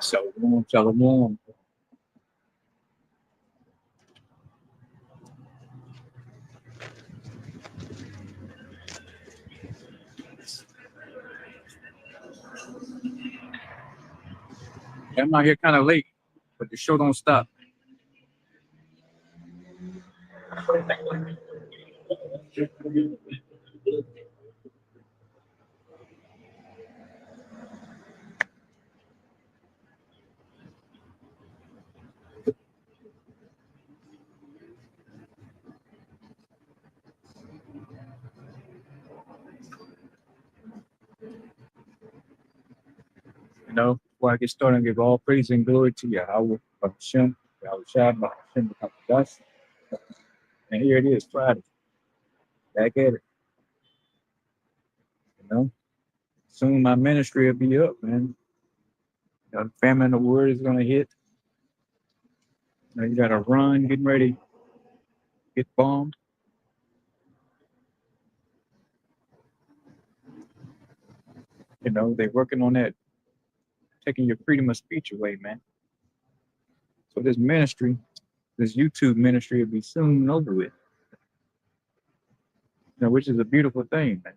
Shalom, shalom. I'm out here kind of late, but the show don't stop. Before I get started, I give all praise and glory to Yahweh, Hashem, Yahweh Shai, Hashem, Hakadosh. And here it is, Friday. Back at it. Soon my ministry will be up, man. The famine of the word is gonna hit. You gotta run, getting ready, get bombed. They're working on that, taking your freedom of speech away, man. So this ministry, this YouTube ministry will be soon over with. Which is a beautiful thing, man.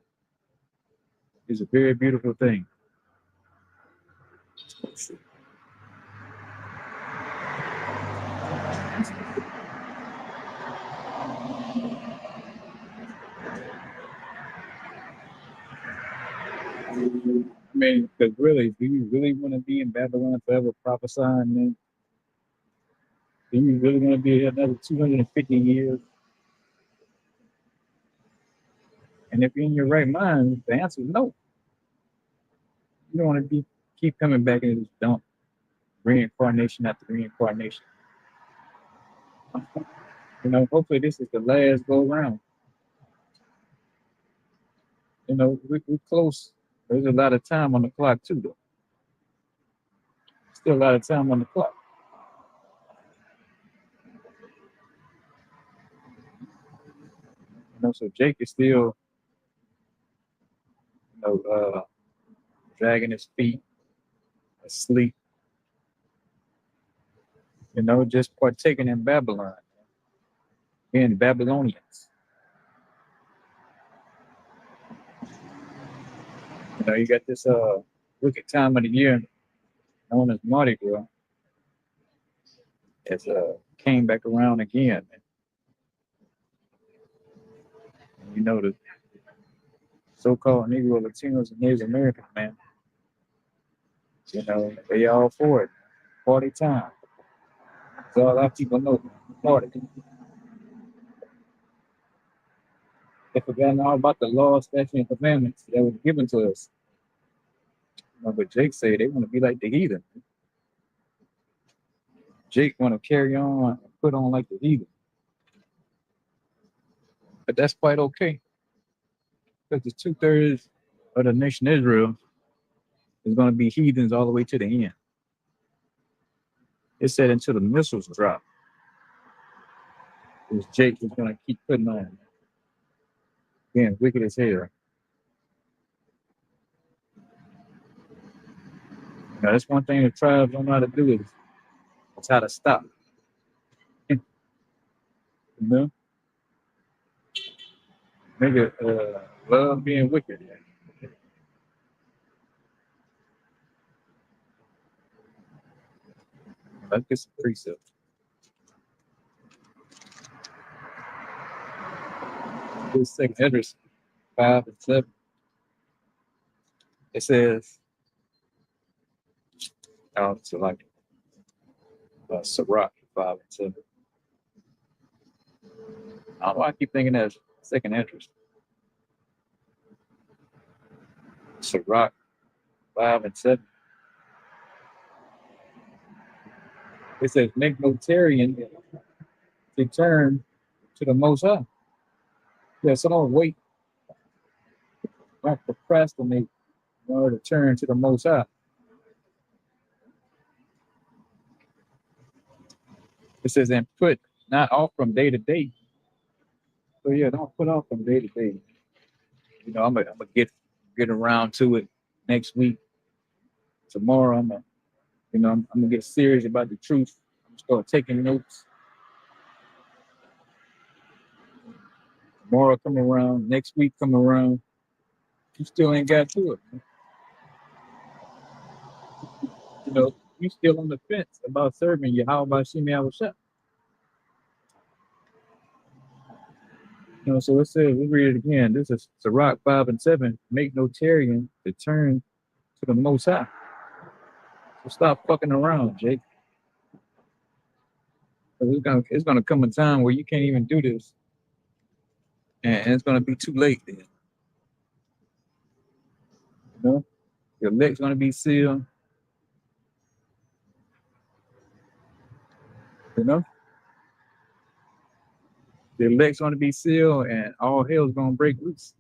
It's a very beautiful thing. I mean, because really, do you really want to be in Babylon forever prophesying, man? Do you really want to be here another 250 years? And if you're in your right mind, the answer is no. You don't want to keep coming back into this dump, reincarnation after reincarnation. Hopefully this is the last go round. We're close. There's a lot of time on the clock too, though. Still a lot of time on the clock. So Jake is still, dragging his feet, asleep. Just partaking in Babylon, being Babylonians. You got this wicked time of the year known as Mardi Gras. It's came back around again. The so-called Negro, Latinos, and Native Americans, man. They all for it. Party time. That's all our people know. Party. They forgotten all about the law, statutes, and commandments that were given to us. But Jake said they want to be like the heathen. Jake want to carry on and put on like the heathen. But that's quite okay. Because the 2/3 of the nation Israel is going to be heathens all the way to the end. It said until the missiles drop. Jake is going to keep putting on. Being wicked as hell. That's one thing the tribes don't know how to do is how to stop. Nigga love being wicked. Let's get some precepts. This second address, 5 and 7. It says, so like Sirach 5 and 7. I don't know. I keep thinking that's second address. Sirach 5 and 7. It says, make no tarrying to turn to the Most High. Yeah, so don't wait. Don't procrastinate in order to turn to the Most High. It says, and put not off from day to day. So yeah, don't put off from day to day. I'm gonna get around to it next week. Tomorrow I'm gonna I'm gonna get serious about the truth. I'm gonna start taking notes. Tomorrow come around, next week come around, you still ain't got to it. You still on the fence about serving you. How about Shimi Awashep? So it says, we read it again. This is Sirach 5 and 7. Make no tarrying to turn to the Most High. So stop fucking around, Jake. 'Cause it's gonna come a time where you can't even do this, and it's gonna be too late then. Your leg's gonna be sealed. You know, your leg's gonna be sealed, and all hell's gonna break loose.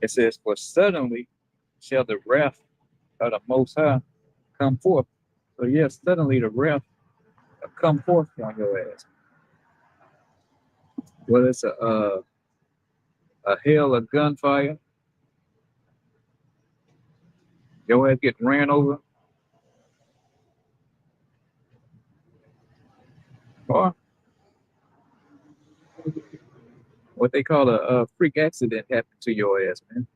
It says, "For suddenly shall the wrath of the Most High come forth." So yes, suddenly the wrath will come forth on your ass. Whether it's a hail of gunfire, your ass get ran over, or what they call a freak accident happen to your ass, man.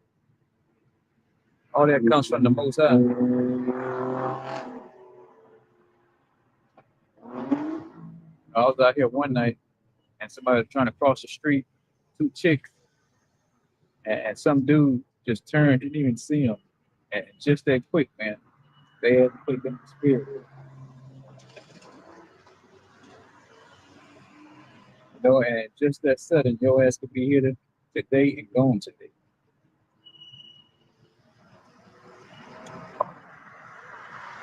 All that comes from the Most High. I was out here one night, and somebody was trying to cross the street, two chicks, and some dude just turned, didn't even see him, and just that quick, man, they had to put it in the spirit. And just that sudden, your ass could be here today and gone today.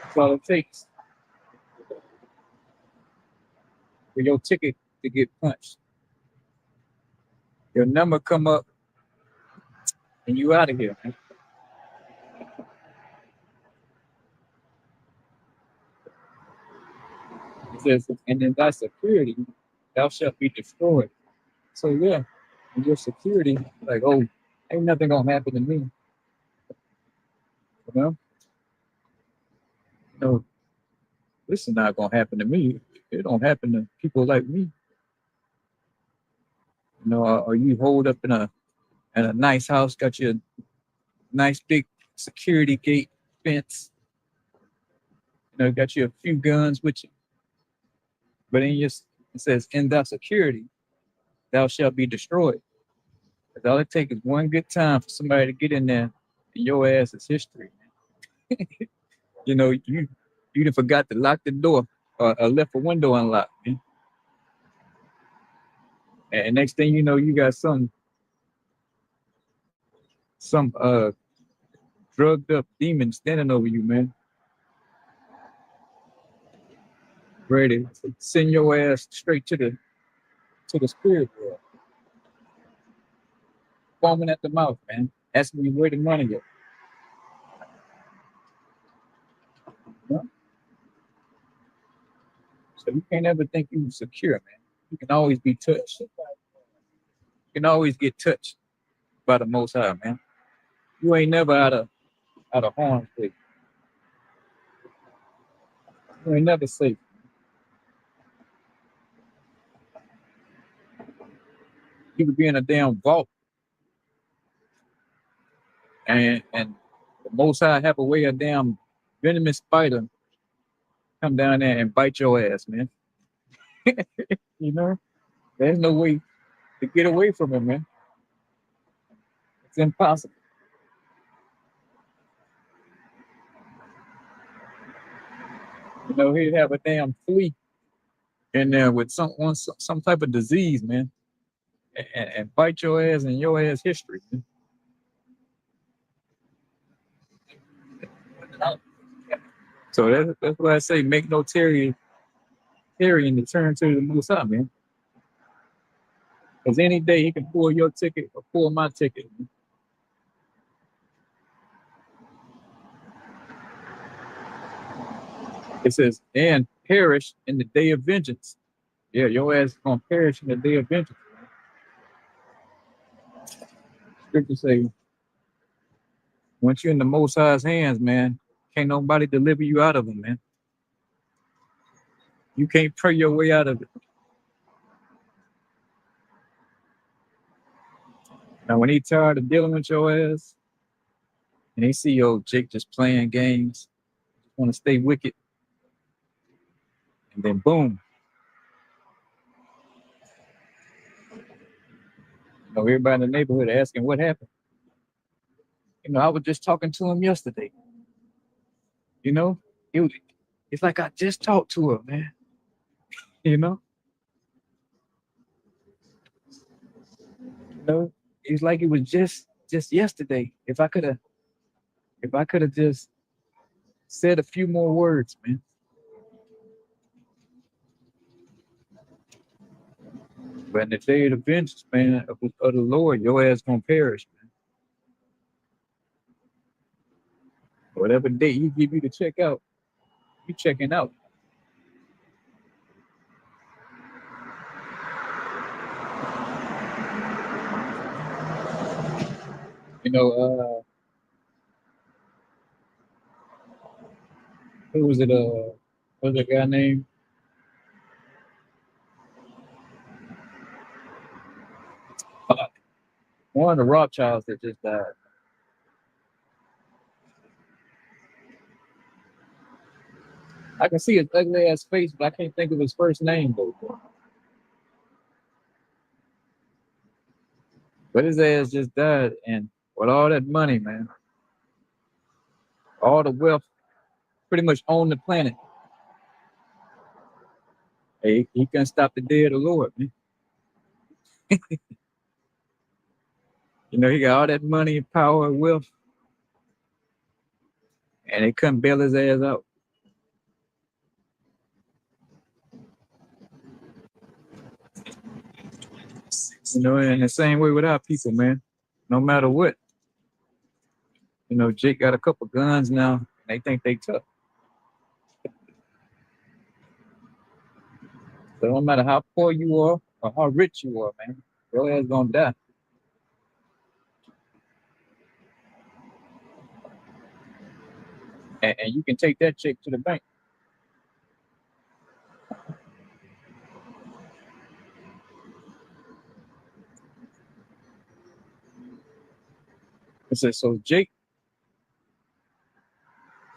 That's all it takes for your ticket to get punched. Your number come up, and you out of here, man. It says, and in thy security, thou shalt be destroyed. So yeah, in your security, like, oh, ain't nothing gonna happen to me. No, this is not gonna happen to me. It don't happen to people like me. Or you hold up in a nice house, got your nice big security gate fence. Got you a few guns with you. But it says, in thy security, thou shalt be destroyed. Because all it takes is one good time for somebody to get in there, and your ass is history. You done forgot to lock the door or left a window unlocked, man. And next thing you know, you got some drugged up demon standing over you, man. Ready to send your ass straight to the spirit world. Foaming at the mouth, man. Asking you where the money is. So you can't ever think you're secure, man. You can always be touched. You can always get touched by the Most High, man. You ain't never out of harm's way. You ain't never safe. You could be in a damn vault, and the Most High have a way of damn venomous spider come down there and bite your ass, man. There's no way to get away from him, man. It's impossible. He'd have a damn flea in there with some type of disease, man, and bite your ass and your ass history, man. So that's why I say make no tarrying to turn to the Most High, man. Because any day he can pull your ticket or pull my ticket. It says, and perish in the day of vengeance. Yeah, your ass is gonna perish in the day of vengeance. Scripture say, once you're in the Most High's hands, man, can't nobody deliver you out of them, man. You can't pray your way out of it. Now, when he tired of dealing with your ass, and they see yo Jake just playing games, want to stay wicked, and then boom, everybody in the neighborhood asking what happened. I was just talking to him yesterday. You know, it, it's like I just talked to her, man. You know, it's like it was just yesterday. If I could have just said a few more words, man. But in the day of the vengeance, man, of the Lord, your ass gonna perish, man. Whatever date he give you to check out, you checking out. You know, who was it? What was that guy named? Uh, One of the Rothschilds that just died. I can see his ugly ass face, but I can't think of his first name though. But his ass just died, and with all that money, man, all the wealth, pretty much owned the planet. Hey, he couldn't stop the day of the Lord, man. He got all that money, power, and wealth, and they couldn't bail his ass out. In the same way with our people, man. No matter what, Jake got a couple guns now. And they think they tough. So no matter how poor you are or how rich you are, man, your ass gonna die. And you can take that check to the bank. It says, so Jake,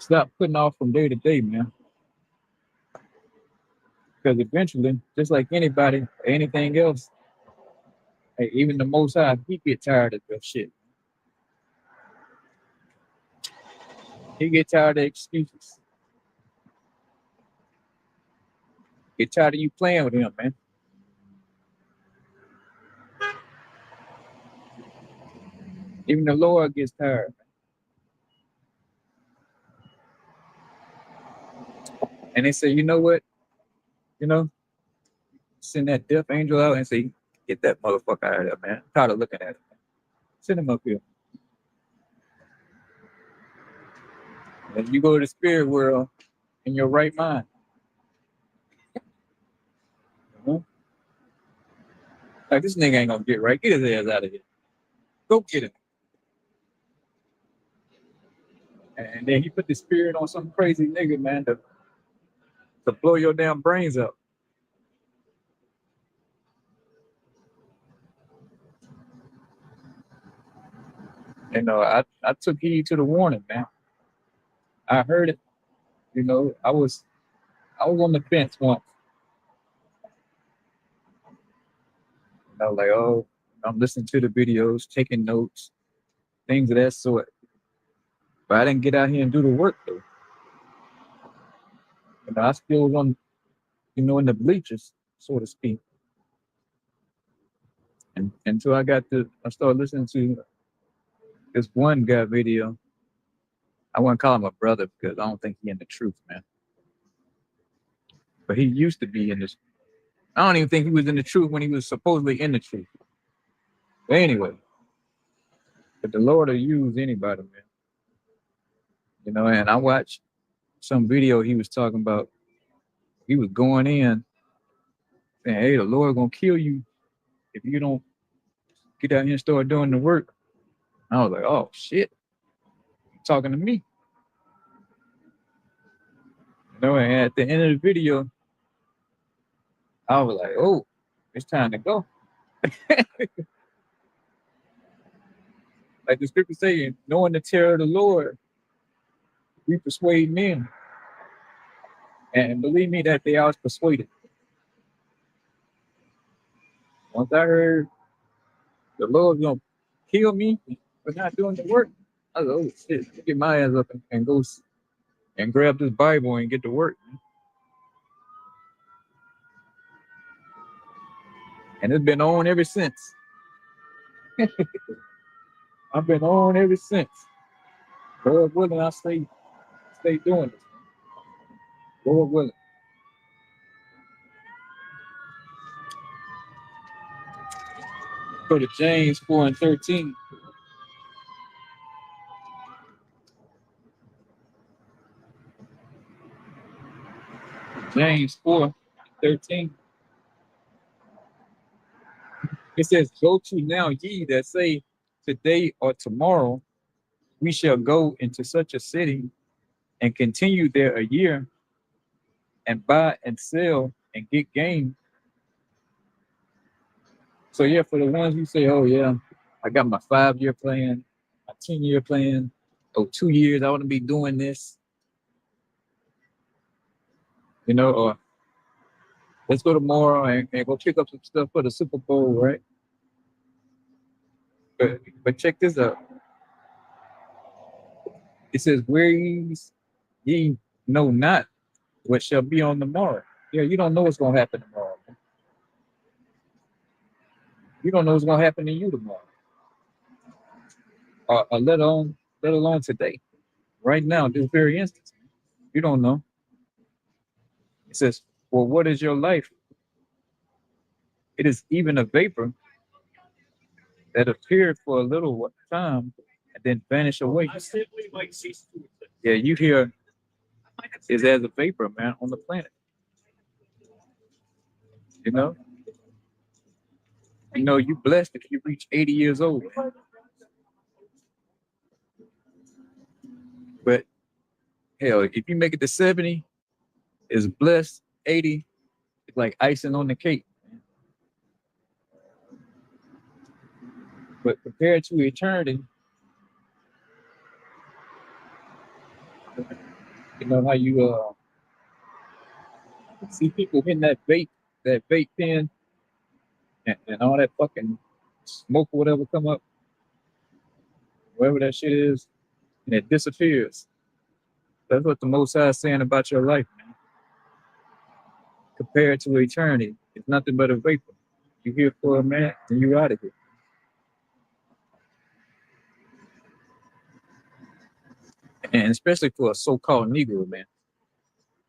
stop putting off from day to day, man. Because eventually, just like anybody or anything else, hey, even the Most High, he get tired of that shit. He get tired of excuses. Get tired of you playing with him, man. Even the Lord gets tired. And they say, you know what? Send that death angel out and say, get that motherfucker out of there, man. I'm tired of looking at him. Send him up here. And you go to the spirit world in your right mind. Like, this nigga ain't gonna get right. Get his ass out of here. Go get him. And then he put the spirit on some crazy nigga, man, to blow your damn brains up. I took heed to the warning, man. I heard it. I was on the fence once. I was like, oh, I'm listening to the videos, taking notes, things of that sort. But I didn't get out here and do the work though. I still was on, in the bleachers, so to speak. And until I started listening to this one guy video. I wouldn't call him a brother because I don't think he in the truth, man. But he used to be in this. I don't even think he was in the truth when he was supposedly in the truth. But anyway, but the Lord will use anybody, man. And I watched some video he was talking about. He was going in saying, hey, the Lord gonna kill you if you don't get out here and start doing the work. I was like, oh shit, you talking to me. And at the end of the video, I was like, oh, it's time to go. Like the scripture saying, knowing the terror of the Lord, we persuade men. And believe me that day I was persuaded. Once I heard the Lord's gonna kill me for not doing the work, I was like, oh shit, let me get my ass up and go and grab this Bible and get to work. And it's been on ever since. I've been on ever since. Lord willing, I stay doing it. Lord willing. Go to James 4:13. James 4:13. It says, go to now ye that say today or tomorrow, we shall go into such a city and continue there a year and buy and sell and get gain. So yeah, for the ones who say, oh yeah, I got my 5-year plan, my 10-year plan, oh 2 years, I want to be doing this, or let's go tomorrow and go pick up some stuff for the Super Bowl, right? But check this out. It says, where ye know not what shall be on the morrow. Yeah, you don't know what's gonna happen tomorrow. Man. You don't know what's gonna happen to you tomorrow. Or let alone today. Right now, this very instant. You don't know. It says, well, what is your life? It is even a vapor that appeared for a little time and then vanish away. Yeah, you hear is as a vapor, man, on the planet. You know? You blessed if you reach 80 years old. But hell, if you make it to 70, it's blessed. 80, it's like icing on the cake. But compared to eternity, you know how you see people hitting that vape pen, and all that fucking smoke or whatever come up, whatever that shit is, and it disappears. That's what the Most High is saying about your life, man. Compared to eternity, it's nothing but a vapor. You here for a minute, and you out of here. And especially for a so-called Negro, man,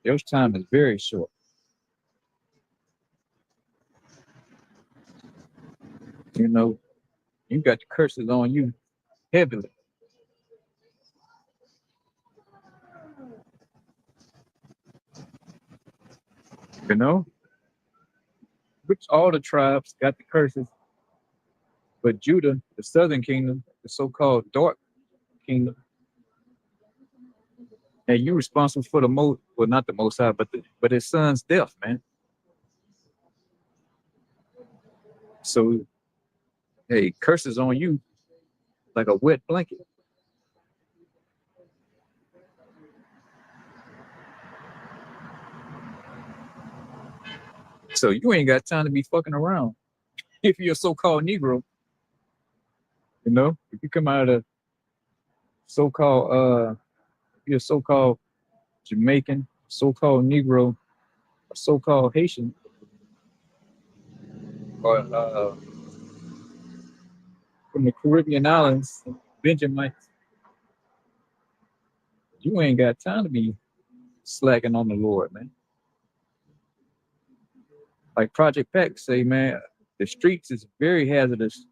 your time is very short. You got the curses on you heavily. Which all the tribes got the curses, but Judah, the southern kingdom, the so-called dark kingdom, and you responsible for not the Most High, but his son's death, man. So, hey, curses on you like a wet blanket. So you ain't got time to be fucking around. If you're a so-called Negro, if you come out of so-called you're a so-called Jamaican, so-called Negro, or so-called Haitian, or from the Caribbean islands, Benjamites, you ain't got time to be slacking on the Lord, man. Like Project Pack say, man, the streets is very hazardous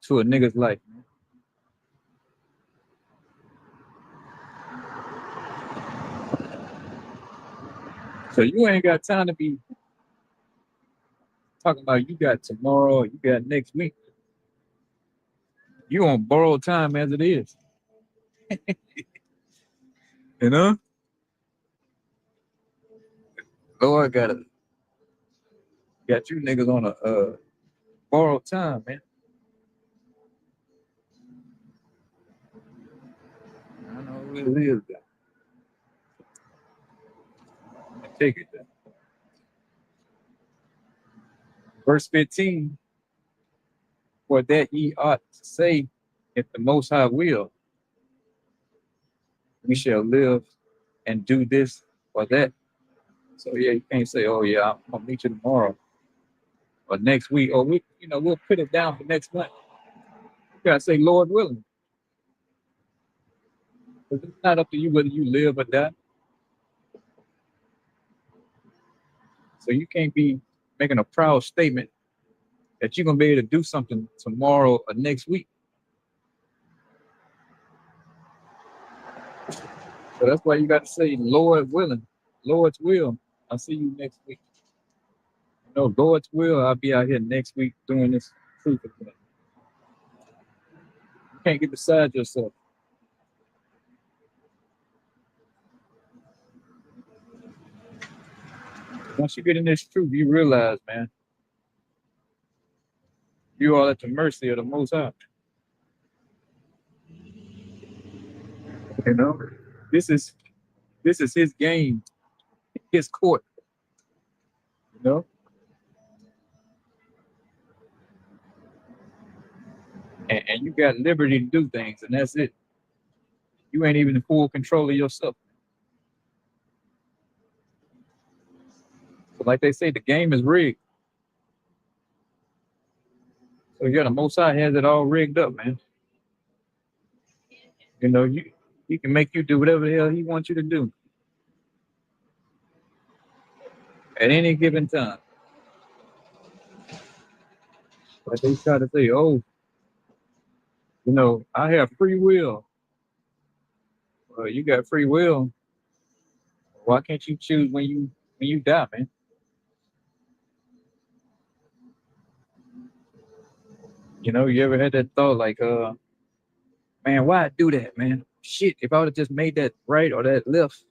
to a nigga's life. Man. So you ain't got time to be talking about you got tomorrow, or you got next week. You on borrowed time as it is. You know, Lord got you niggas on a borrowed time, man. I don't know who it is. Take it. Then. Verse 15. For that ye ought to say, if the Most High will, we shall live and do this or that. So yeah, you can't say, oh yeah, I'm gonna meet you tomorrow or next week, or we'll put it down for next month. You gotta say, Lord willing. 'Cause it's not up to you whether you live or die. So you can't be making a proud statement that you're gonna be able to do something tomorrow or next week. So that's why you got to say, Lord willing, Lord's will. I'll see you next week. No, Lord's will, I'll be out here next week doing this truth again. You can't get beside yourself. Once you get in this truth, you realize, man, you are at the mercy of the Most High. You know, this is His game, His court. You know, and you got liberty to do things, and that's it. You ain't even in full control of yourself. But like they say, the game is rigged. So yeah, the Most High has it all rigged up, man. You know, he can make you do whatever the hell He wants you to do at any given time. But they try to say, oh, I have free will. Well, you got free will. Why can't you choose when you die, man? You ever had that thought like, man, why I do that, man? Shit, if I would have just made that right or that left,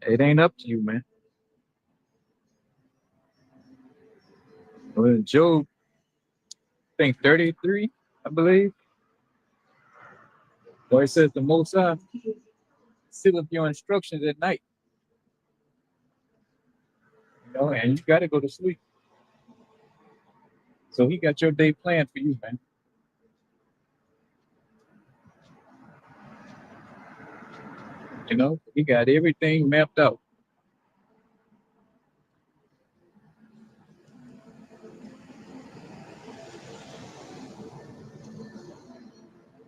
it ain't up to you, man. Well, Job, I think 33, I believe. Where it says the Most High seal up your instructions at night, and you got to go to sleep. So He got your day planned for you, man. He got everything mapped out.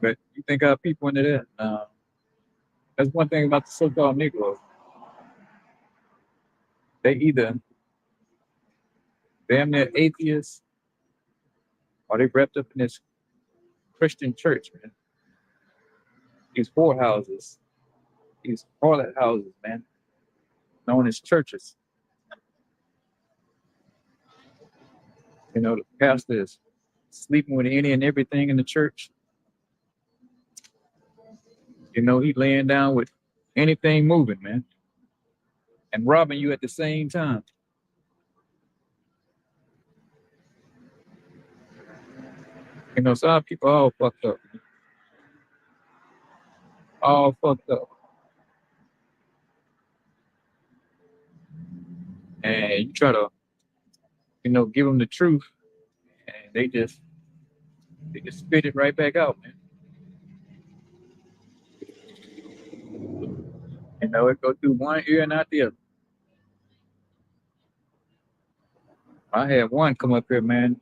But you think our people into that? That's one thing about the so-called Negroes. They either damn near atheists or they wrapped up in this Christian church, man. These whorehouses, these harlot houses, man, known as churches. The pastor is sleeping with any and everything in the church. He laying down with anything moving, man, and robbing you at the same time. Some people all fucked up. All fucked up. And you try to, give them the truth, and they just spit it right back out, man. It go through one ear and not the other. I had one come up here, man.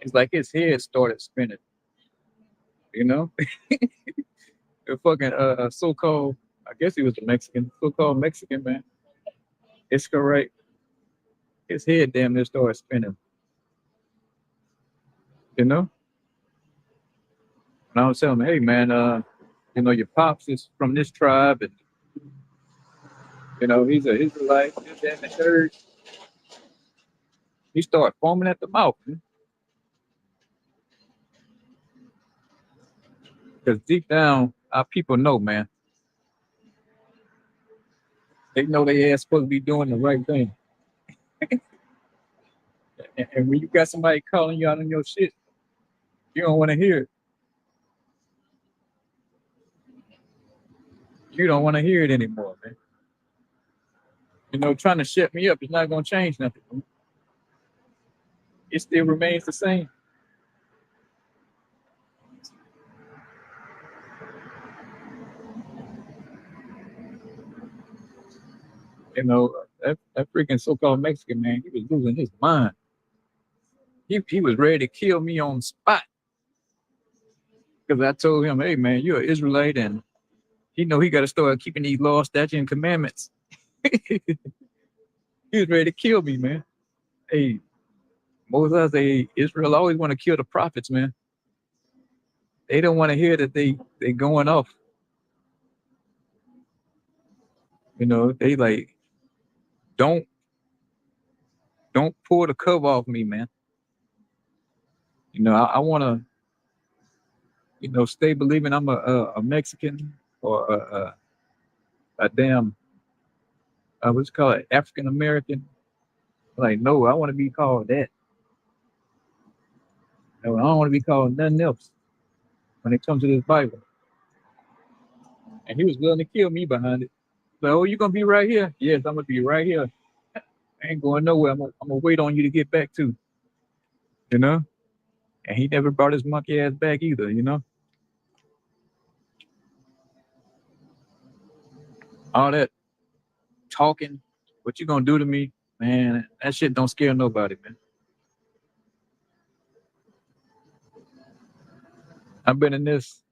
It's like his head started spinning. The fucking so-called, I guess he was a Mexican, so-called Mexican man. It's correct. His head damn near started spinning. And I was telling him, hey man, your pops is from this tribe, and You know, he's a Israelite, this, that, and the third. He started foaming at the mouth, because deep down, our people know, man. They know they ass supposed to be doing the right thing. And when you got somebody calling you out on your shit, you don't want to hear it. You don't want to hear it anymore, man. You know, trying to shut me up is not going to change nothing. It still remains the same. You know, that freaking so-called Mexican man, he was losing his mind. He was ready to kill me on the spot because I told him, "Hey, man, you're an Israelite, and he know he got to start keeping these laws, statutes, and commandments." He was ready to kill me, man. Hey, Moses, say Israel always want to kill the prophets, man. They don't want to hear that they going off. You know, they like don't don't pull the cover off me, man. You know, I want to, stay believing I'm a Mexican or a damn what's it called, African American. Like, no, I want to be called that. No, I don't want to be called nothing else when it comes to this Bible. And he was willing to kill me behind it. So, oh, you gonna be right here? Yes, I'm gonna be right here. I ain't going nowhere. I'm gonna wait on you to get back too. You know. And he never brought his monkey ass back either. You know. All that talking, what you gonna do to me, man? That shit don't scare nobody, man. I've been in this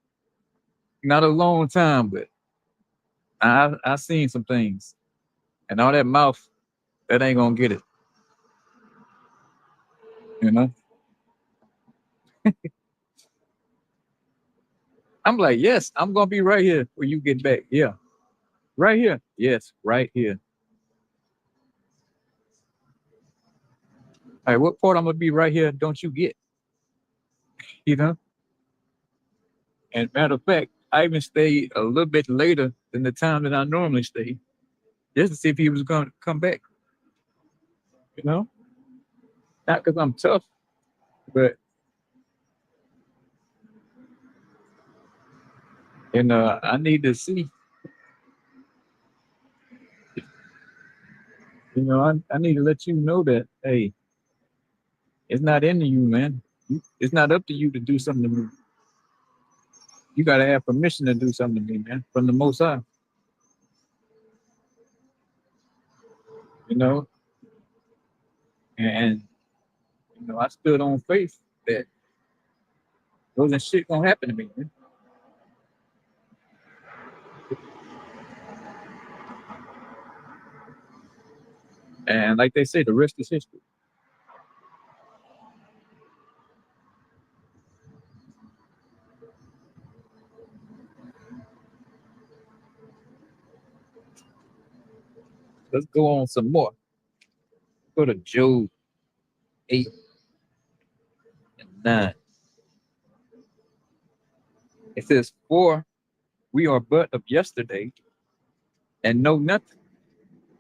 not a long time, but I seen some things, and all that mouth, that ain't gonna get it. You know. I'm like, yes, I'm gonna be right here when you get back. Yeah, right here. Yes, right here. All right, what part I'm gonna be right here? Don't you get? You know. And matter of fact, I even stayed a little bit later than the time that I normally stay, just to see if he was gonna come back. You know, not because I'm tough, but I need to see. I need to let you know that, hey, it's not into you, man. It's not up to you to do something to me. You gotta have permission to do something to me, man, from the Most High. You know, and I stood on faith that wasn't shit gonna happen to me, man. And like they say, the rest is history. Let's go on some more. Go to Job 8 and 9. It says, "For we are but of yesterday and know nothing."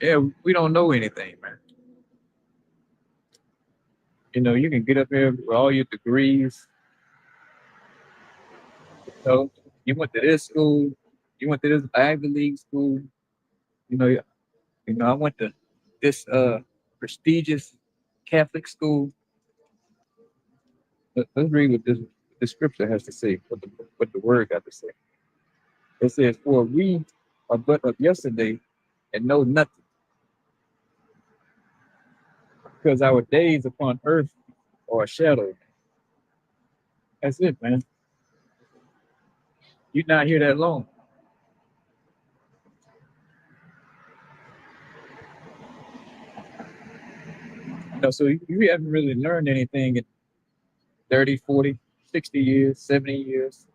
Yeah, we don't know anything, man. You can get up here with all your degrees. You went to this school, you went to this Ivy League school. You know, I went to this prestigious Catholic school. Let's read what the scripture has to say, what the word got to say. It says, "For we are but of yesterday and know nothing, because our days upon earth are a shadow." That's it, man. You're not here that long. So you haven't really learned anything in 30, 40, 60 years, 70 years.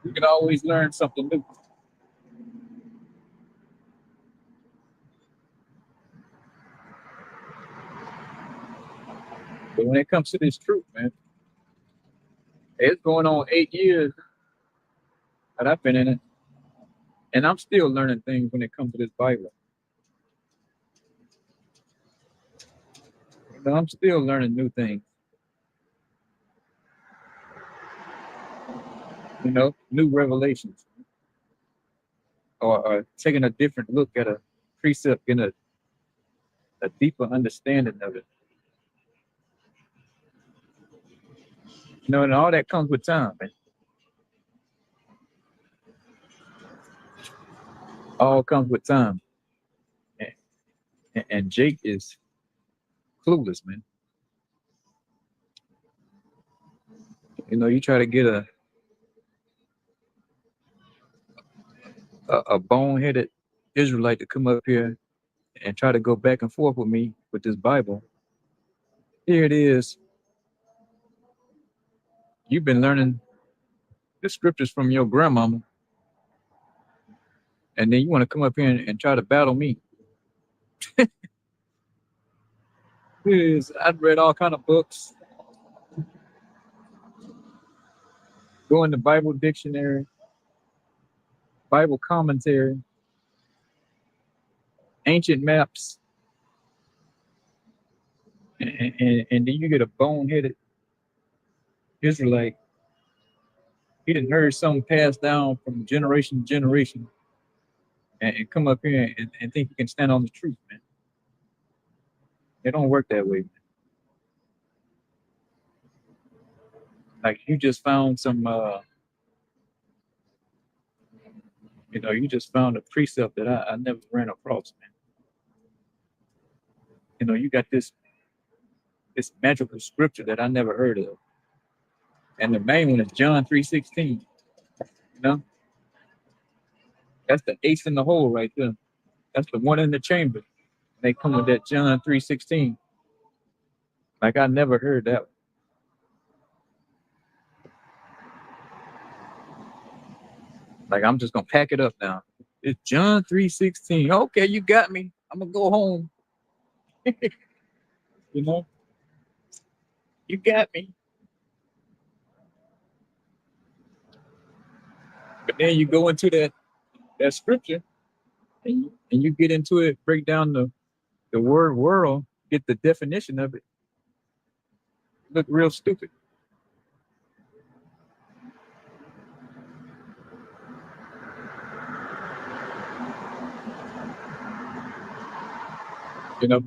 You can always learn something new. But when it comes to this truth, man, it's going on 8 years that I've been in it, and I'm still learning things when it comes to this Bible. You know, I'm still learning new things. You know, new revelations, or taking a different look at a precept, in a deeper understanding of it. You know, and all that comes with time, man. All comes with time. And Jake is clueless, man. You know, you try to get a boneheaded Israelite to come up here and try to go back and forth with me with this Bible. Here it is. You've been learning the scriptures from your grandmama, and then you want to come up here and try to battle me. I've read all kind of books, go in the Bible dictionary, Bible commentary, ancient maps, and then you get a boneheaded Israelite. He didn't heard something passed down from generation to generation, and come up here and think he can stand on the truth, man. It don't work that way, man. Like you just found some, you know, you just found a precept that I never ran across, man. You know, you got this magical scripture that I never heard of, and the main one is John 3:16. You know, that's the ace in the hole right there. That's the one in the chamber. They come with that John 3:16. Like I never heard that. Like I'm just gonna pack it up now. It's John 3:16. Okay, you got me. I'm gonna go home. You know, you got me. But then you go into that scripture, and you get into it, break down the word world, get the definition of it. Look real stupid. You know,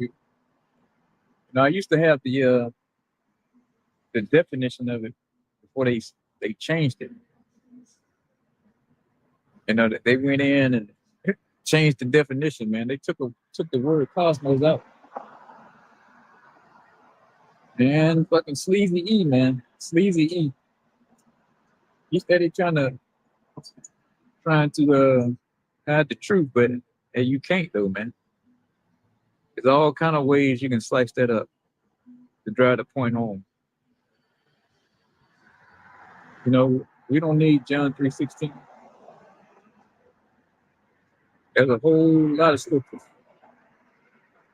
I used to have the definition of it before they changed it. You know, they went in and changed the definition, man. They took the word cosmos out. Man, fucking sleazy E, man. Sleazy E. You steady trying to hide the truth, but hey, you can't though, man. There's all kind of ways you can slice that up to drive the point home. You know, we don't need John 3:16. There's a whole lot of scriptures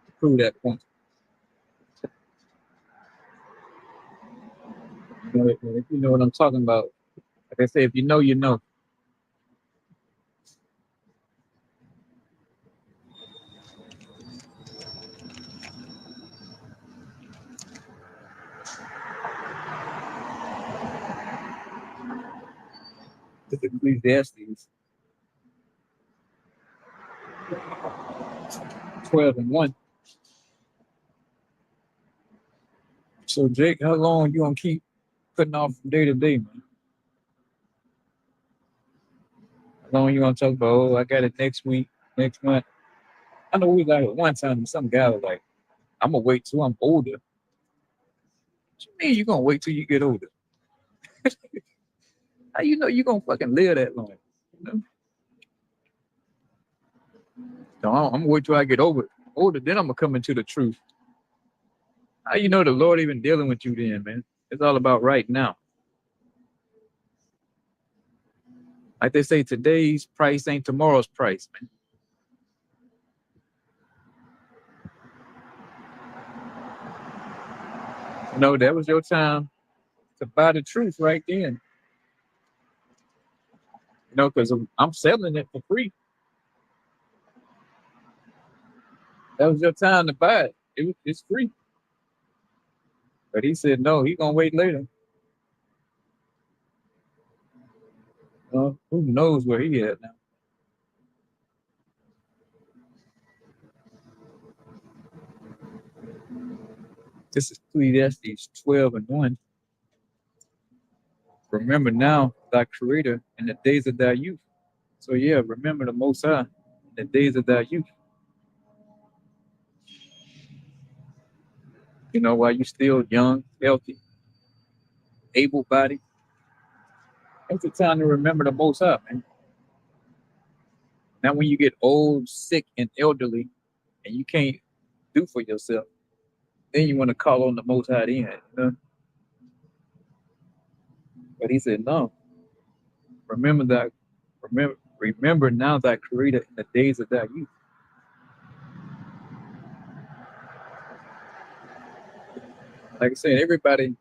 to prove that point. You know, if you know what I'm talking about. Like I say, if you know, you know. This is Ecclesiastes 12:1. So Jake, how long you gonna keep putting off from day to day, man? How long you gonna talk about? Oh, I got it next week, next month. I know we got it one time. Some guy was like, "I'm gonna wait till I'm older." What you mean you gonna wait till you get older? How you know you gonna fucking live that long? You know? So I'm gonna wait till I get older, then I'm gonna come into the truth. How you know the Lord even dealing with you then, man? It's all about right now. Like they say, today's price ain't tomorrow's price, man. You know, that was your time to buy the truth right then. You know, because I'm selling it for free. That was your time to buy it. It's free. But he said no, he gonna wait later. Who knows where he at now? This is Ecclesiastes 12 and 1. Remember now thy creator in the days of thy youth. So yeah, remember the most high in the days of thy youth. You know, while you still young, healthy, able bodied. It's the time to remember the most high, man. Now when you get old, sick, and elderly and you can't do for yourself, then you want to call on the most high then, you know? But he said, no, remember that remember now thy creator in the days of thy youth. Like I said, everybody,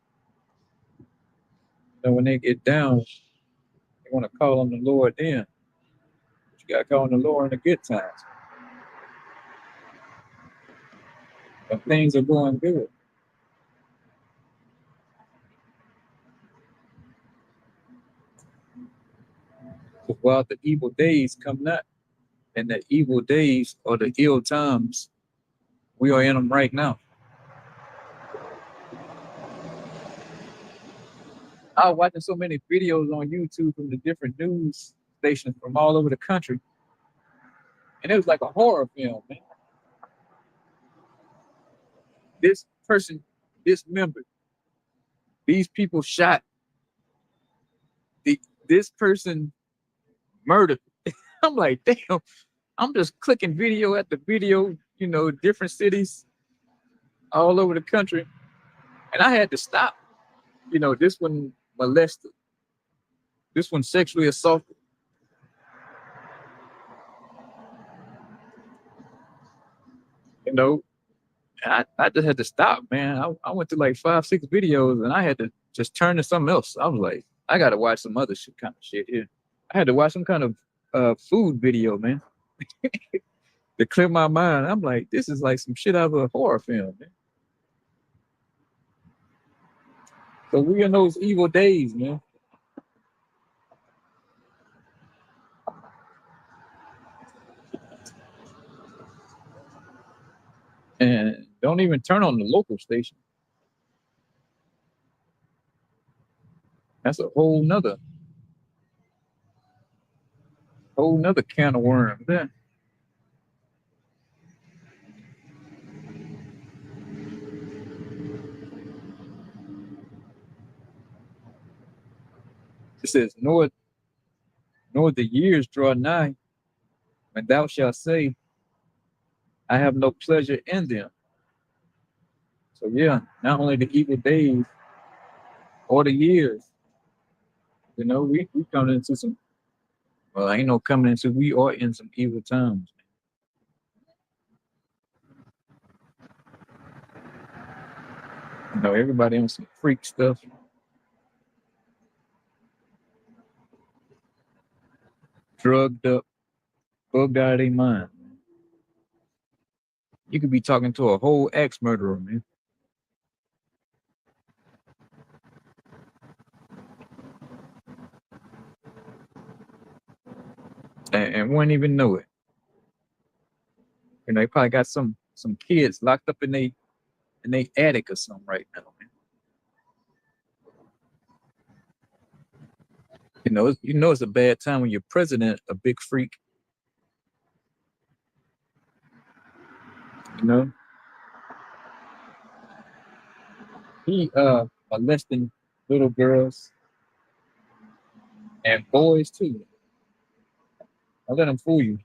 when they get down, they want to call on the Lord then. But you gotta call on the Lord in the good times. When things are going good. But while the evil days come not, and the evil days or the ill times, we are in them right now. I was watching so many videos on YouTube from the different news stations from all over the country, and it was like a horror film, man. This person dismembered. These people shot. This person murdered. I'm like, damn. I'm just clicking video at the video, different cities all over the country, and I had to stop. This one molested. This one sexually assaulted. You know, I just had to stop, man. I went through like 5, 6 videos, and I had to just turn to something else. I was like, I gotta watch some other kind of shit here. I had to watch some kind of food video, man, to clear my mind. I'm like, this is like some shit out of a horror film, man. So we in those evil days, man. And don't even turn on the local station. That's a whole nother can of worms there. It says, nor the years draw nigh when thou shalt say, I have no pleasure in them. So yeah, not only the evil days or the years, we coming into some, well, ain't no coming into, we are in some evil times. Everybody on some freak stuff. Drugged up, bugged out of their mind. You could be talking to a whole ex-murderer, man. And wouldn't even know it. They probably got some kids locked up in they attic or something right now, man. It's a bad time when your president a big freak. You know, he molesting little girls and boys too. Don't let them fool you.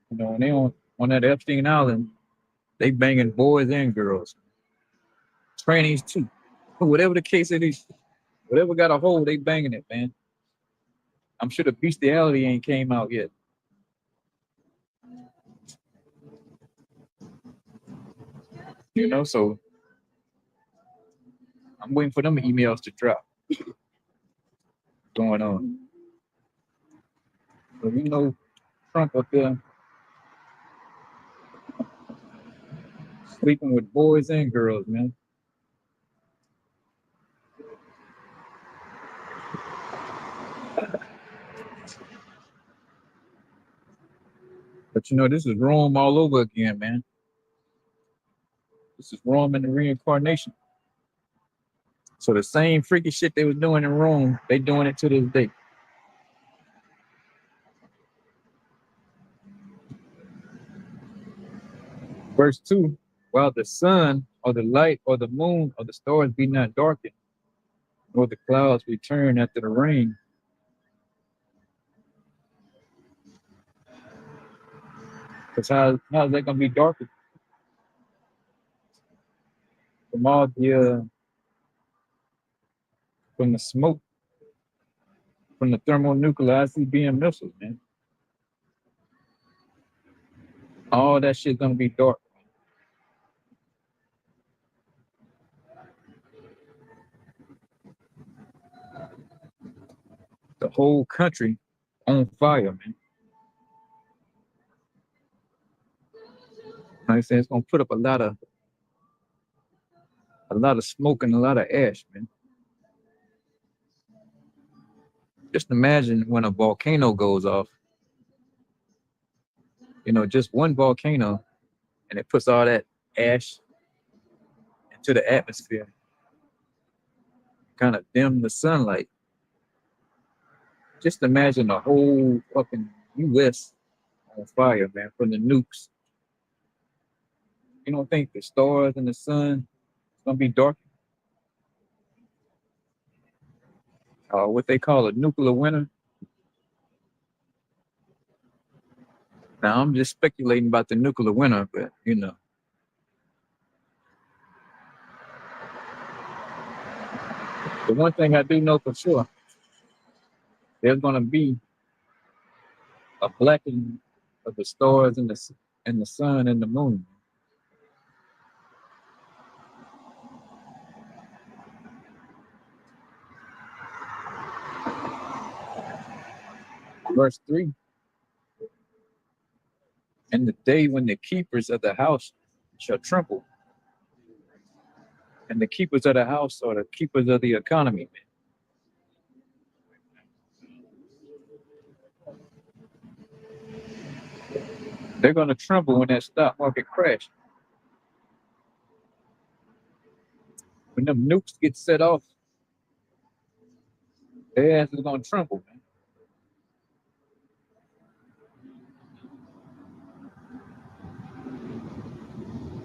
When they on that Epstein Island, they banging boys and girls, trannies too. Whatever the case it is, whatever got a hold, they banging it, man. I'm sure the bestiality ain't came out yet. So I'm waiting for them emails to drop. Going on. But Trump up there sleeping with boys and girls, man. But this is Rome all over again, man. This is Rome and the reincarnation. So the same freaky shit they was doing in Rome, they doing it to this day. Verse 2, while the sun or the light or the moon or the stars be not darkened, nor the clouds return after the rain. Because how's that gonna be darkened? From all from the smoke, from the thermonuclear ICBM missiles, man. All that shit's gonna be dark. The whole country on fire, man. Like I said, it's gonna put up a lot of smoke and a lot of ash, man. Just imagine when a volcano goes off. Just one volcano, and it puts all that ash into the atmosphere, kind of dim the sunlight. Just imagine the whole fucking U.S. on fire, man, from the nukes. You don't think the stars and the sun is gonna be dark? What they call a nuclear winter. Now I'm just speculating about the nuclear winter, but the one thing I do know for sure, there's gonna be a blackening of the stars and the sun and the moon. Verse 3, and the day when the keepers of the house shall tremble. And the keepers of the house are the keepers of the economy, man. They're gonna tremble when that stock market crash. When them nukes get set off, their ass is gonna tremble, man.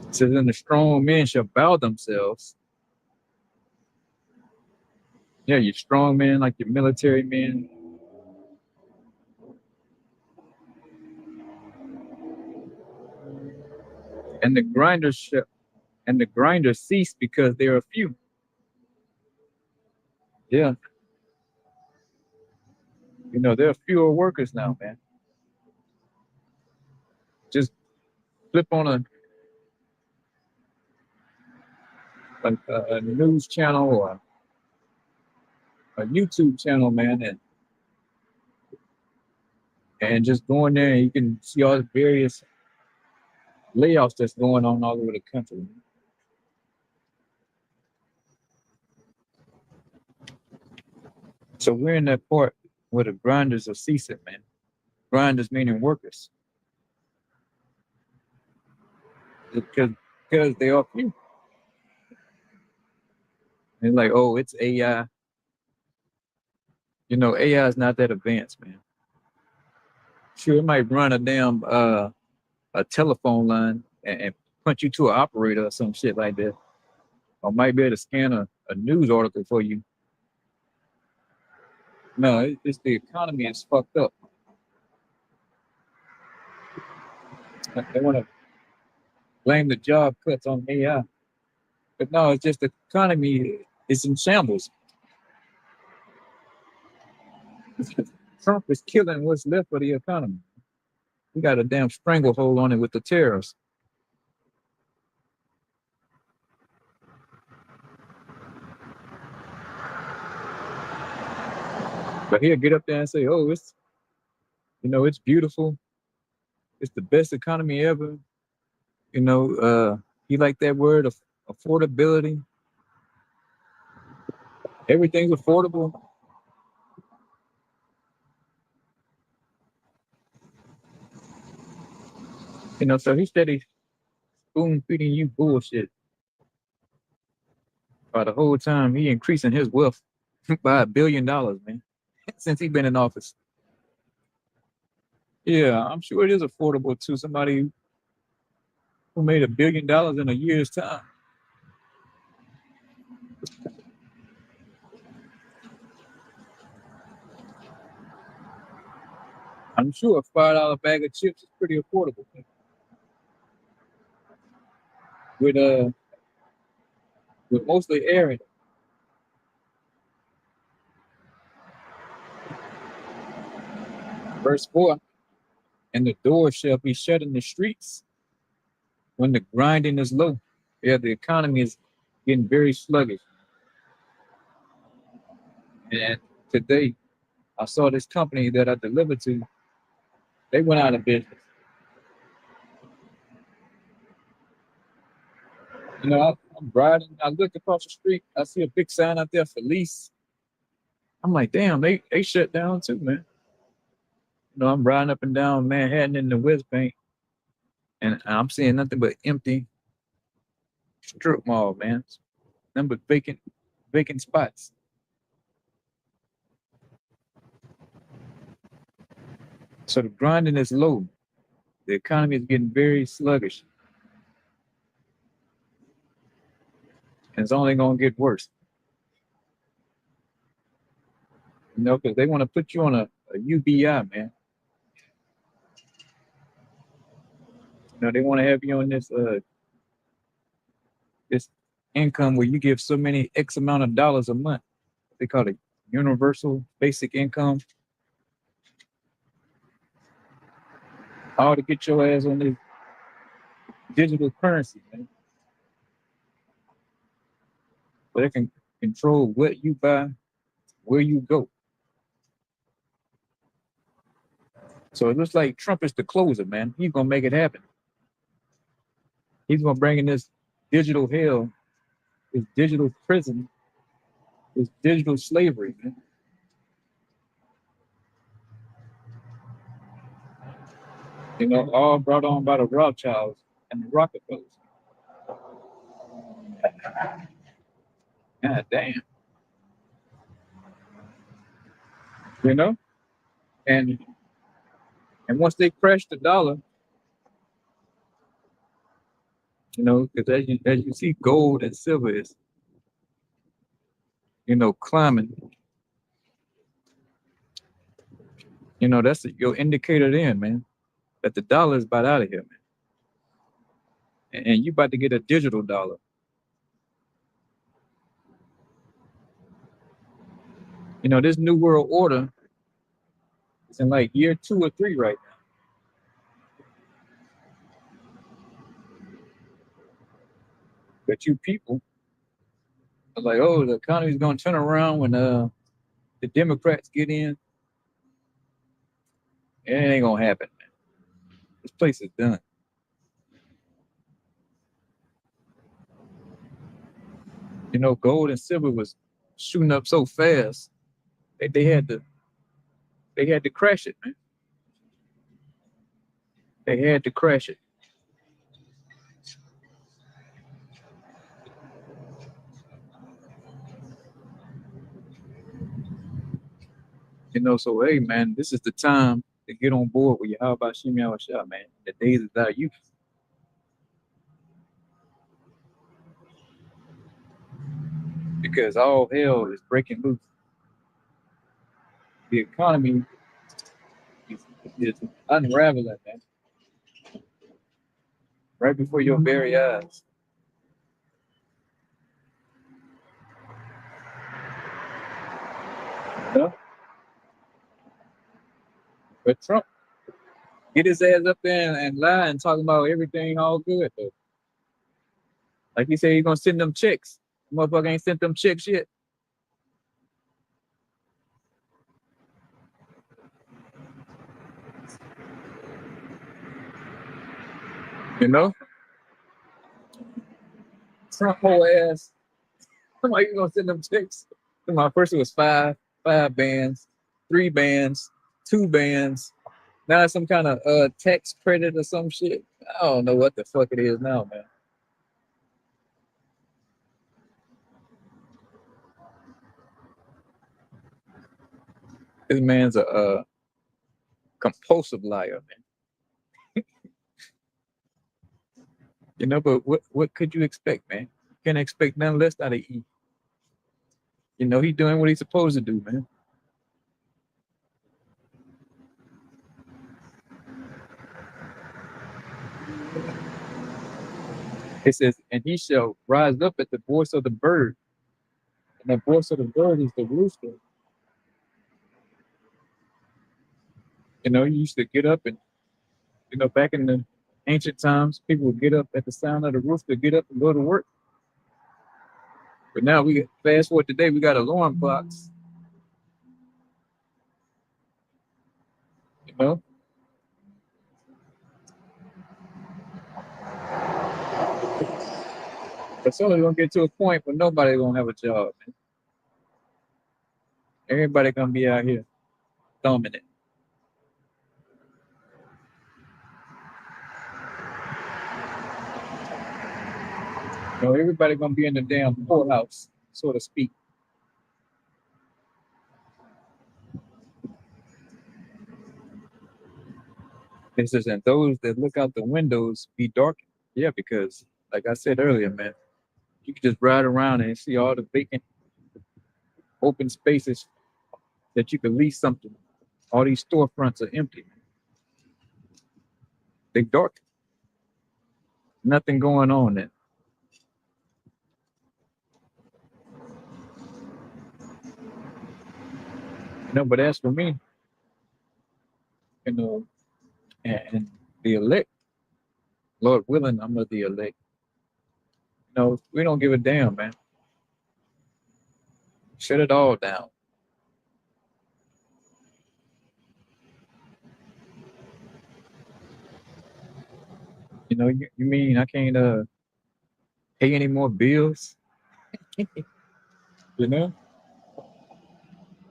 It says, then the strong men shall bow themselves. Yeah, your strong men, like your military men. And the grinders cease because there are few. Yeah. There are fewer workers now, man. Just flip on a news channel or a YouTube channel, man, and just go in there and you can see all the various layoffs that's going on all over the country. So we're in that part where the grinders are ceasing, man. Grinders meaning workers. Because they are few. And like, oh, it's AI. AI is not that advanced, man. Sure, it might run a damn a telephone line and punch you to an operator or some shit like that. Or might be able to scan a news article for you. No, it's the economy is fucked up. They want to blame the job cuts on AI. But no, it's just the economy is in shambles. Trump is killing what's left of the economy. We got a damn stranglehold on it with the tariffs. But he'll get up there and say, "Oh, it's beautiful. It's the best economy ever." You know, he like that word of affordability. Everything's affordable. So he steady spoon feeding you bullshit by the whole time he increasing his wealth by $1 billion, man, since he been in office. Yeah, I'm sure it is affordable to somebody who made $1 billion in a year's time. I'm sure a $5 bag of chips is pretty affordable with mostly air in it. Verse 4, and the door shall be shut in the streets when the grinding is low. Yeah, the economy is getting very sluggish. And today I saw this company that I delivered to, they went out of business. I'm riding, I look across the street, I see a big sign out there for lease. I'm like, damn, they shut down too, man. I'm riding up and down Manhattan in the West Bank, and I'm seeing nothing but empty strip mall, man. Nothing but vacant spots. So the grinding is low. The economy is getting very sluggish, and it's only gonna get worse. Because they want to put you on a UBI, man. They want to have you on this income where you give so many X amount of dollars a month. They call it universal basic income. All to get your ass on this digital currency, man. So they can control what you buy, where you go. So it looks like Trump is the closer, man. He's gonna make it happen. He's gonna bring in this digital hell, this digital prison, this digital slavery, man. All brought on by the Rothschilds and the Rockefellers. God damn. You know? And once they crash the dollar, because as you see, gold and silver is, climbing. That's your indicator then, man, that the dollar is about out of here, man. And you about to get a digital dollar. This new world order is in like year 2 or 3 right now. But you people are like, oh, the economy's gonna turn around when the Democrats get in. It ain't gonna happen, man. This place is done. Gold and silver was shooting up so fast that they had to crash it, man. They had to crash it. So hey, man, this is the time to get on board with How about Shimmy Shah, man. The days of our youth. Because all hell is breaking loose. The economy is unraveling, man. Right before your very eyes. But Trump get his ass up there and lie and talk about everything all good, though. Like he said, he's gonna send them checks. Motherfucker ain't sent them checks yet. You know, Trump whole ass. Somebody gonna send them checks. My first it was five bands, 3 bands, 2 bands. Now it's some kind of tax credit or some shit. I don't know what the fuck it is now, man. This man's a compulsive liar, man. You know, but what could you expect, man? You can't expect nothing less out of E. You know, he doing what he's supposed to do, man. It says, and he shall rise up at the voice of the bird, and the voice of the bird is the rooster. You know, you used to get up and, you know, back in the ancient times, people would get up at the sound of the rooster, get up and go to work. But now we fast forward today, we got alarm clocks. You know, but soon gonna get to a point where nobody gonna have a job, man. Everybody gonna be out here thumbing it. You know, everybody gonna be in the damn poorhouse, so to speak. It says, and those that look out the windows be darkened. Yeah, because like I said earlier, man, you can just ride around and see all the vacant open spaces that you could lease something. All these storefronts are empty. They dark. Nothing going on there. You know, but as for me, you know, and the elect, Lord willing, I'm of the elect. You know, we don't give a damn, man. Shut it all down. You know, you mean I can't pay any more bills? You know,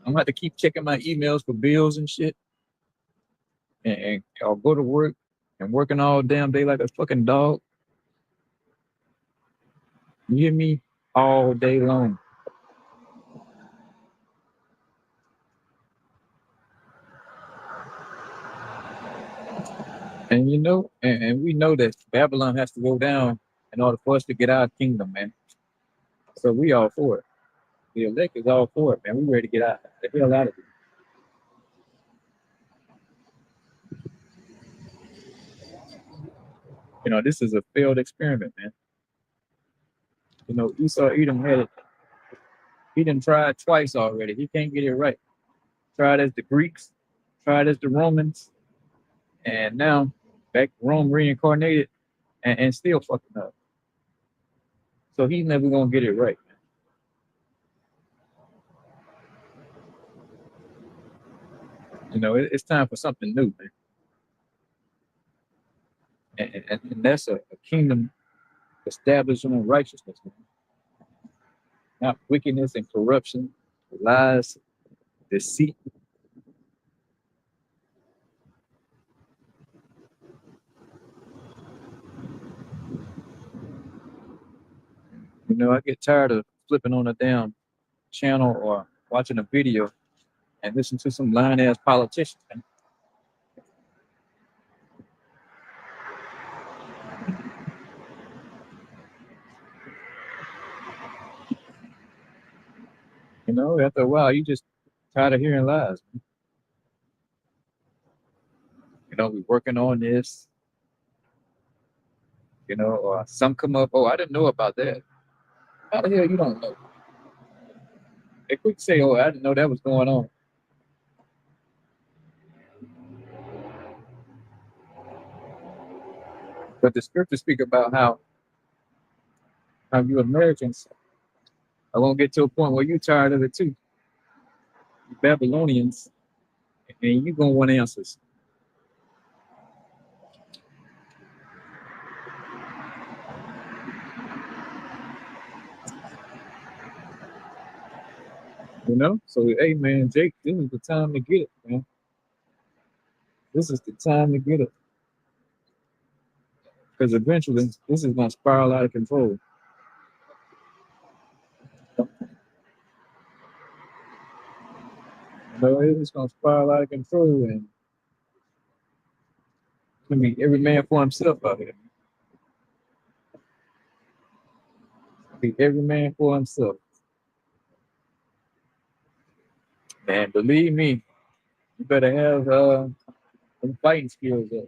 I'm gonna have to keep checking my emails for bills and shit, and I'll go to work and working all damn day like a fucking dog. You hear me? All day long. And you know, and we know that Babylon has to go down in order for us to get our kingdom, man. So we all for it. The elect is all for it, man. We ready to get out the hell out of it. You know, this is a failed experiment, man. You know, Esau Edom had it. He done tried twice already. He can't get it right. Tried as the Greeks, tried as the Romans, and now back Rome reincarnated and still fucking up. So he's never gonna get it right. You know, it's time for something new, man. And that's a kingdom established on righteousness, man. Not wickedness and corruption, lies, deceit. You know, I get tired of flipping on a damn channel or watching a video and listen to some lying ass politician. Man. You know, after a while, you just tired of hearing lies. Man. You know, we're working on this. You know, or some come up. Oh, I didn't know about that. How the hell you don't know? They quick say, "Oh, I didn't know that was going on." But the scriptures speak about how you Americans are gonna get to a point where you tired of it too. You Babylonians, and you gonna want answers. You know? So hey man, Jake, this is the time to get it, man. This is the time to get it. Because eventually this is gonna spiral out of control. You know, it's gonna spiral out of control and it's gonna be every man for himself out here. Be every man for himself. Man, believe me, you better have some fighting skills up.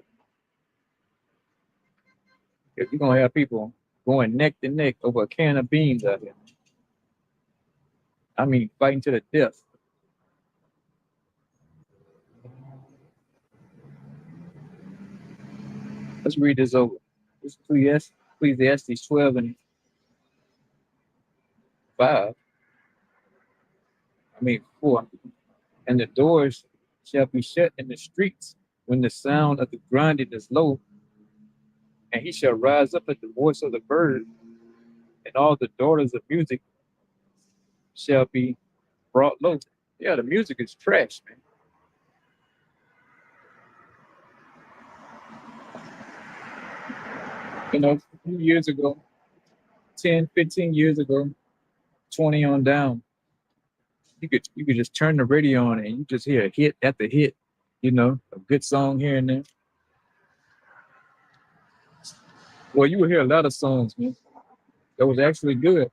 If you're gonna have people going neck to neck over a can of beans out here. I mean fighting to the death. Let's read this over. This is Ecclesiastes 12 and 5. I mean 4. And the doors shall be shut in the streets when the sound of the grinding is low, and he shall rise up at the voice of the bird, and all the daughters of music shall be brought low. Yeah, the music is trash, man. You know, a few years ago, 10, 15 years ago, 20 on down, you could just turn the radio on and you just hear a hit after hit, you know, a good song here and there. Well, you would hear a lot of songs, man, that was actually good.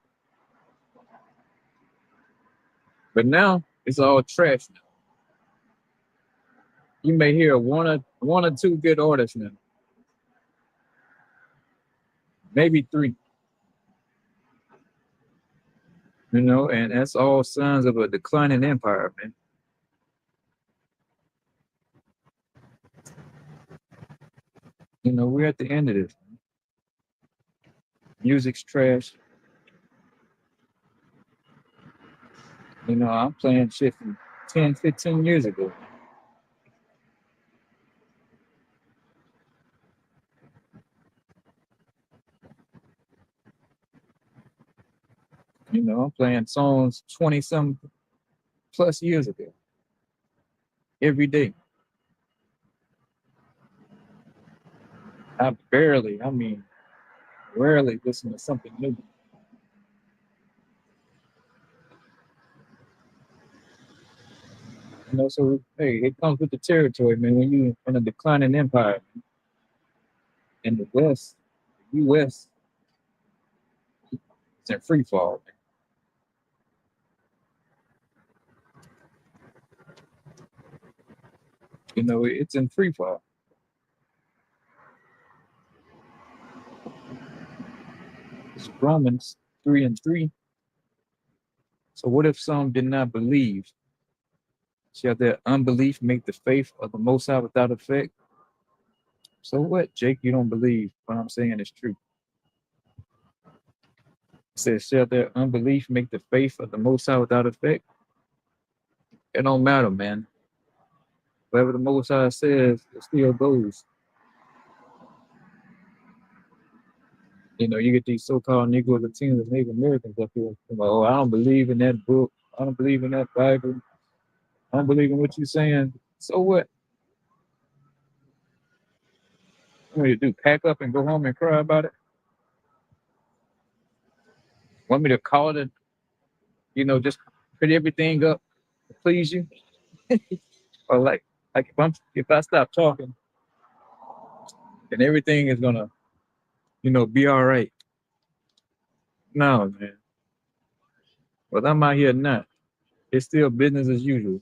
But now it's all trash now. You may hear one or two good artists now, maybe three, you know, and that's all signs of a declining empire, man. You know, we're at the end of this. Music's trash. You know, I'm playing shit from 10, 15 years ago. You know, I'm playing songs 20 some plus years ago every day. I mean, rarely listen to something new. You know, so hey, it comes with the territory, man. When you in a declining empire in the West, the US, it's in free fall. You know, it's in free fall. It's Romans 3 and 3. So what if some did not believe? Shall their unbelief make the faith of the Most High without effect? So what, Jake? You don't believe what I'm saying is true. It says, shall their unbelief make the faith of the Most High without effect? It don't matter, man. Whatever the Most High says, it still goes. You know, you get these so-called Negro Latinos and Native Americans up here. Like, oh, I don't believe in that book. I don't believe in that Bible. I don't believe in what you're saying. So what? What do you do? Pack up and go home and cry about it? Want me to call it? You know, just put everything up to please you, or like if I stop talking, then everything is gonna, you know, be all right. No, man. But I'm out here not. It's still business as usual.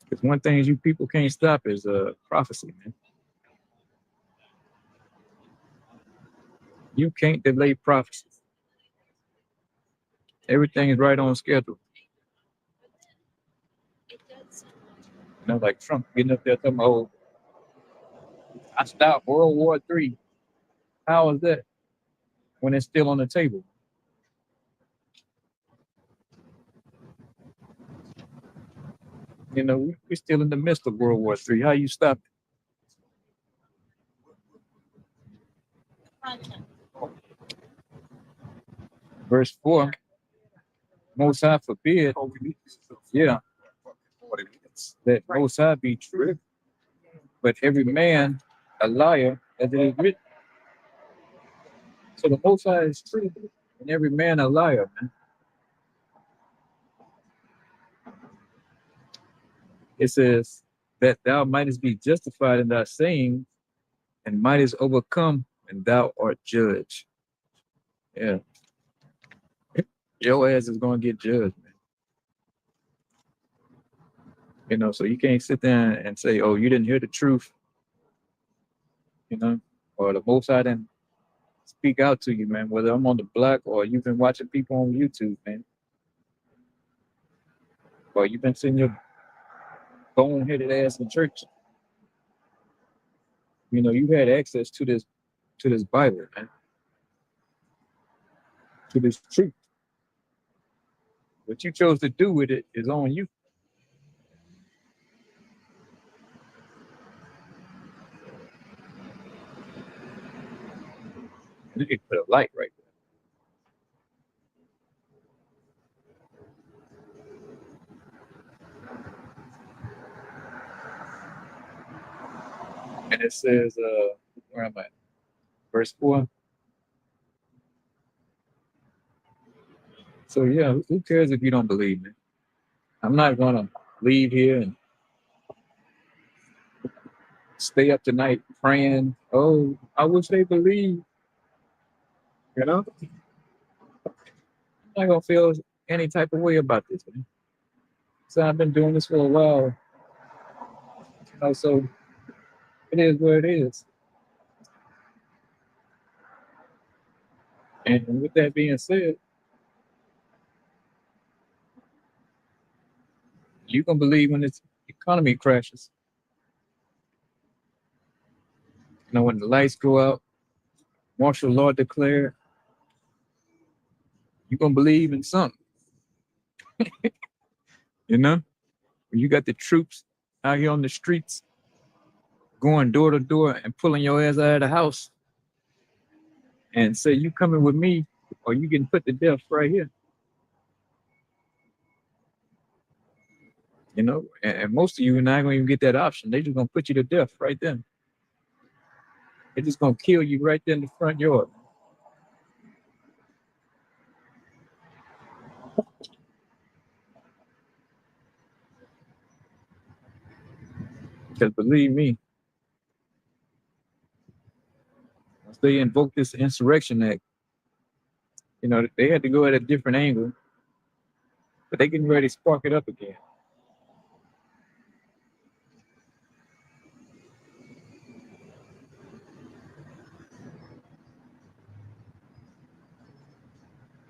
Because one thing you people can't stop is prophecy, man. You can't delay prophecy. Everything is right on schedule. You know, like Trump getting up there talking about, oh, I stopped World War III. How is that when it's still on the table? You know, we're still in the midst of World War III. How you stop it? Verse 4. Most High forbid, yeah, that Most High be true, but every man a liar, as it is written. So the Most High is true, and every man a liar, man. It says that thou mightest be justified in thy saying, and mightest overcome, and thou art judged. Yeah, your ass is gonna get judged, man. You know, so you can't sit there and say, "Oh, you didn't hear the truth," you know, or the Most High didn't speak out to you, man. Whether I'm on the block or you've been watching people on YouTube, man, or you've been sitting your boneheaded ass in church. You know, you had access to this Bible, man, to this truth. What you chose to do with it is on you. You can put a light right there. And it says, where am I? Verse 4. So yeah, who cares if you don't believe me? I'm not gonna leave here and stay up tonight praying. Oh, I wish they believed. You know, I'm not gonna feel any type of way about this, man. So I've been doing this for a while. You know, so it is what it is. And with that being said, you can believe when this economy crashes. You know, when the lights go out, martial law declared, you gonna believe in something. You know, when you got the troops out here on the streets, going door to door and pulling your ass out of the house, and say you coming with me, or you getting put to death right here. You know, and most of you are not gonna even get that option. They just gonna put you to death right then. They're just gonna kill you right there in the front yard. Because believe me, once they invoke this insurrection act, you know, they had to go at a different angle, but they getting ready to spark it up again.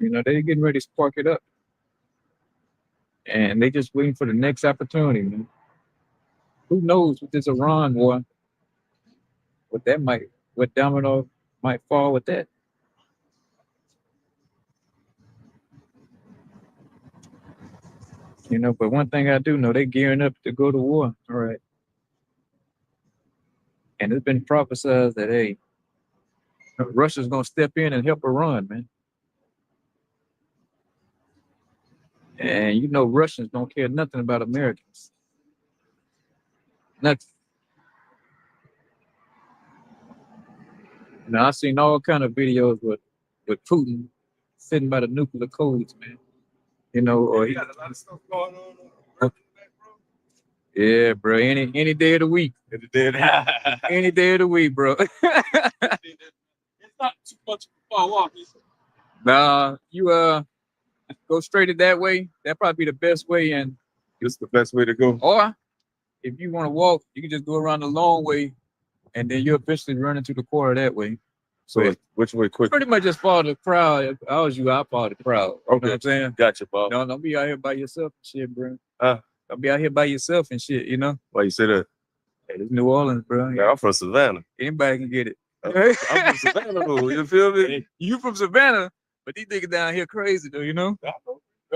You know, they getting ready to spark it up. And they just waiting for the next opportunity, man. Who knows with this Iran war, what domino might fall with that. You know, but one thing I do know, they gearing up to go to war. All right. And it's been prophesied that hey, Russia's gonna step in and help Iran, man. And you know Russians don't care nothing about Americans. Nothing. Now I've seen all kind of videos with Putin sitting by the nuclear codes, man. You know, or he got a lot of stuff going on. Yeah, bro. Any day of the week. Any day of the week, bro. It's not too much far walk. Nah, you go straight it that way. That'd probably be the best way. And It's the best way to go. or if you want to walk, you can just go around the long way, and then you'll eventually run into the quarter that way. So But which way quick? pretty much just follow the crowd. If I was you, I'd follow the crowd. You know what I'm saying? Gotcha, Bob. No, don't be out here by yourself and shit, bro. Don't be out here by yourself and shit, you know? Why you say that? Hey, this New Orleans, bro. Yeah, I'm from Savannah. Anybody can get it. I'm from Savannah, though. You feel me? Hey, you from Savannah, but these niggas down here crazy, though, you know?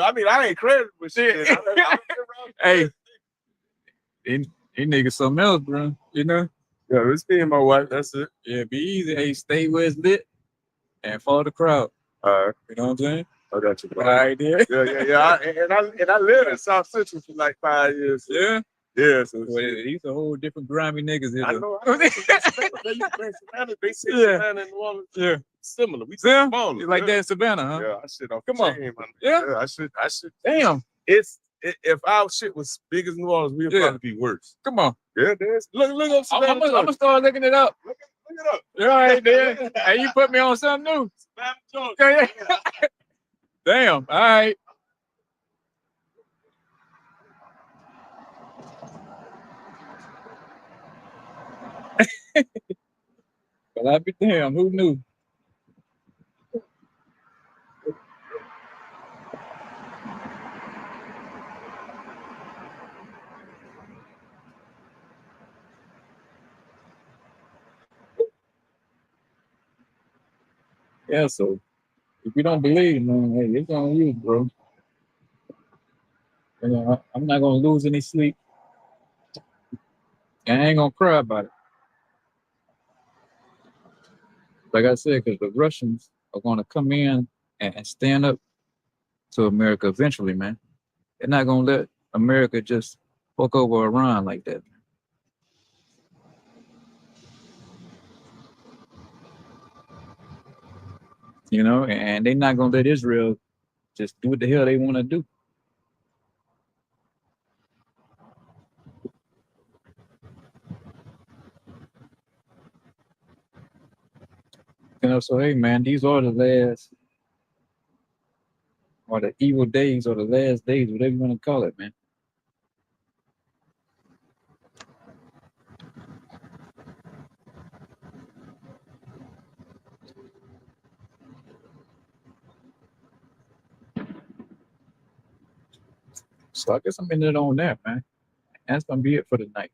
I mean, I ain't crazy, but shit. Hey, these niggas something else, bro, you know? Yeah, it's me and my wife. That's it. Yeah, be easy. Hey, stay where it's lit and follow the crowd. All right. You know what I'm saying? I got you, bro. All right, there. Yeah. And I lived in South Central for like 5 years. Yeah. Yeah, so Well, these a whole different grimy niggas here. I though. know. They say Yeah. Savannah and New Orleans Yeah. similar. We Yeah. smaller. It's like that in Savannah, huh? Yeah, I shit off Come the on. chain, man. Yeah. I should. Damn. If our shit was big as New Orleans, we'd Yeah. probably be worse. Come on. Yeah, there's look up I'm Savannah. gonna start looking it up. Look it up. All right, there. Hey, you put me on something new. Savannah, Georgia. Yeah. Damn. All right. Well, I'll be damn. Who knew? Yeah, so if you don't believe, man, hey, it's on you, bro. You know, I'm not gonna lose any sleep. And I ain't gonna cry about it. Like I said, because the Russians are gonna come in and stand up to America eventually, man. They're not gonna let America just fuck over Iran like that. You know, and they're not gonna let Israel just do what the hell they want to do. You know, so hey, man, these are the last, or the evil days, or the last days, whatever you want to call it, man. So I guess I'm ending it on that, man. That's gonna be it for the night.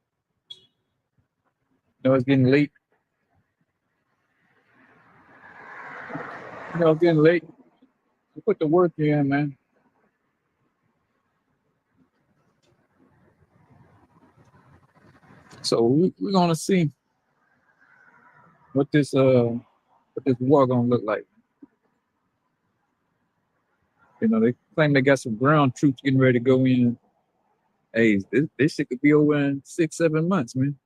You know, it's getting late. You know, it's getting late. You put the work in, man. So we're gonna see what this war gonna look like. You know, they claim they got some ground troops getting ready to go in. Hey, this shit could be over in 6-7 months, man.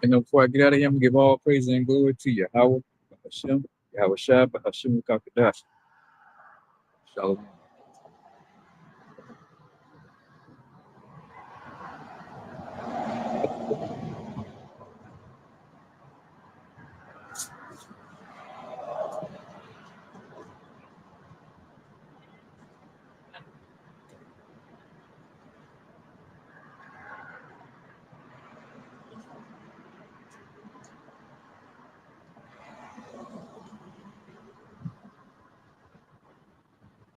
You know, before I get out of here, I'm gonna give all praise and glory to Yahweh, Hashem, Yahweh Shai, Hashem Kakadash. Shalom.